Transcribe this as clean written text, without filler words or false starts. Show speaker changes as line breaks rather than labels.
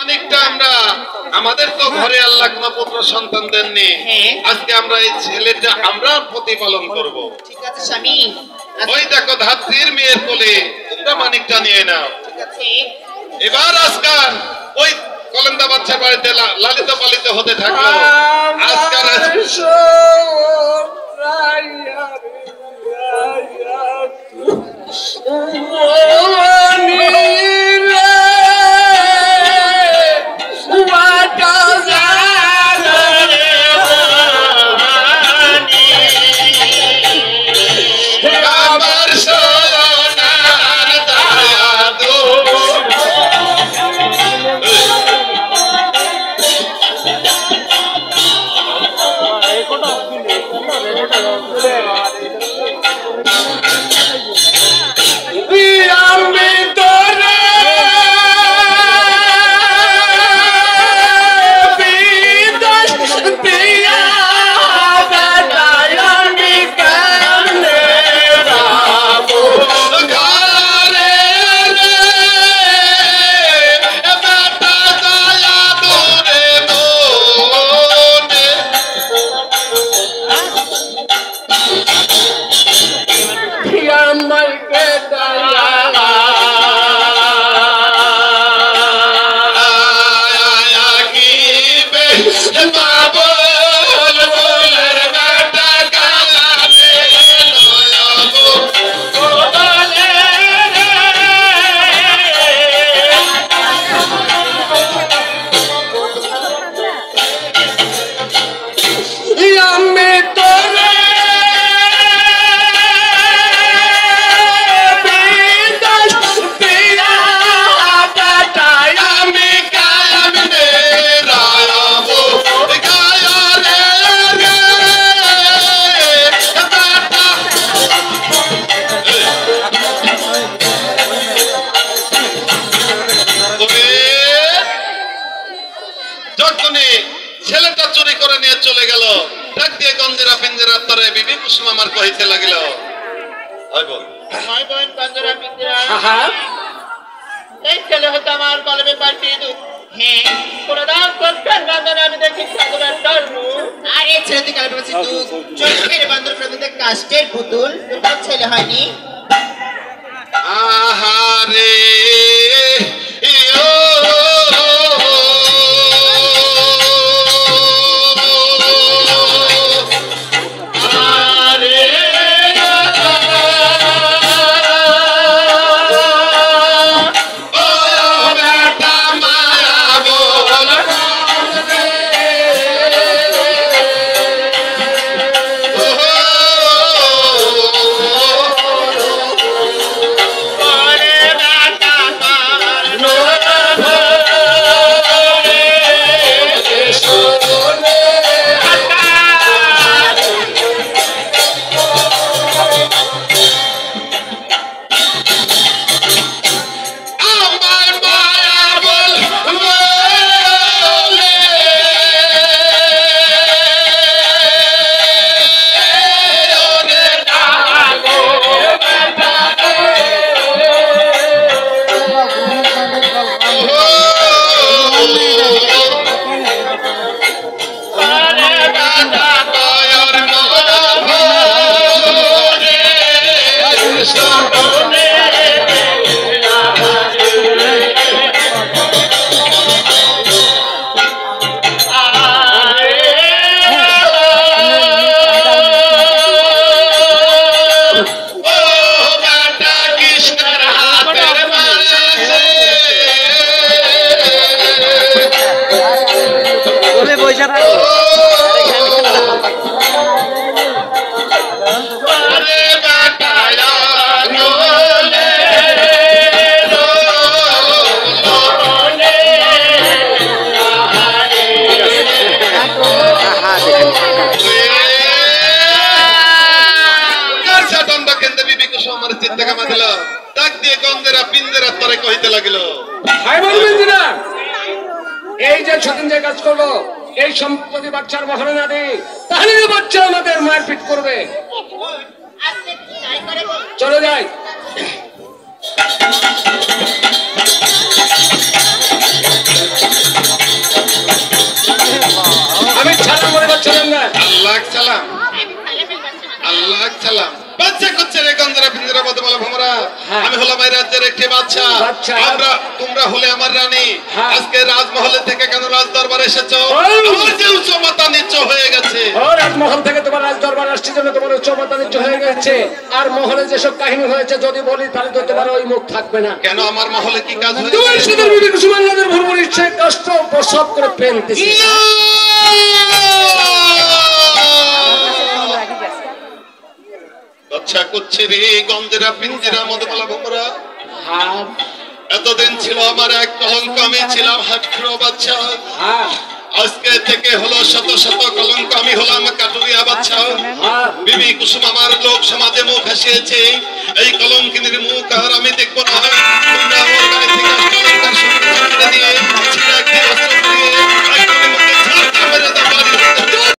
অনেকটা আমরা আমাদের তো ঘরে আল্লাহ কোন পুত্র সন্তান দেননি, আজকে আমরা এই ছেলেটা আমরা প্রতিপালন করব।
ঠিক আছে স্বামী।
ওই দেখো ধাত্রীর মেয়ের কোলে তোমরা মানিকটা নিয়ে নাও।
ঠিক আছে।
এবার আজকাল ওই কলন্দা বাচ্চার বাড়িতে লালিত পালিত হতে থাকলো। আজকাল ছেলেটা চুরি করে নিয়ে চলে গেল। ডাক দিয়ে গঞ্জেরা পিঞ্জেরা তরে বিবি কুসুম আমার কহিতে লাগিল,
এই ছেলে হতো আমার কলমে পাল্টি দুধ। হ্যাঁ কোনদান করতেন বান্দর আমি দেখি সাগরের তরমু। আরে ছেলে তুই কালকে বলছিস দুধ চোখের বান্দর প্রভৃতি কাষ্টের পুতুল তোর ছেলে হয়নি।
আহারে
এই যে সেদিন যে কাজ করবো এই সম্পত্তি বাচ্চার বহরে না দিই তাহলে বাচ্চা আমাদের মারপিট করবে। চলে যাই। আচ্ছা
তোমরা হলে আমার রানী,
হ্যাঁ।
আজকে রাজমহলে থেকে কেন রাজ দরবারে এসেছো?
ওই!
আমার যে উচ্চমাতা নিচ্চ হয়ে গেছে।
ও রাজমহল থেকে তোমার রাজ দরবার আসছে জন্য তোমার উচ্চমাতা নিচ্চ হয়ে গেছে। আর মহলে যেসব কাহিনী হয়েছে যদি বলি তাহলে তো তোমার ওই মুখ থাকবে না।
কেন আমার মহলে কি কাজ
তোমার
হয়েছে?
সাথে বিবি কুসুমার নদের ভুরভুর ইচ্ছে কষ্ট প্রসব করে ফেলতেছে।
আচ্ছা করছে রে গঞ্জেরা পিঞ্জিরা মধুমালা ভোমরা,
হ্যাঁ
এতদিন ছিল আমার এক কলঙ্ক, আমি ছিলাম হাট্রো বাচ্চা।
হ্যাঁ
আজকে থেকে হলো শত শত কলঙ্ক, আমি হলাম কাটুরিয়া বাচ্চা।
হ্যাঁ
বিবি কুসুম আমার লোক সমাজে মুখ হাসিয়েছে, এই কলঙ্কিনীর মুখ আর আমি দেখবো না। তোমরা আমার গাড়ি থেকে কলঙ্কার সঙ্গে দিয়ে ছিঁড়ে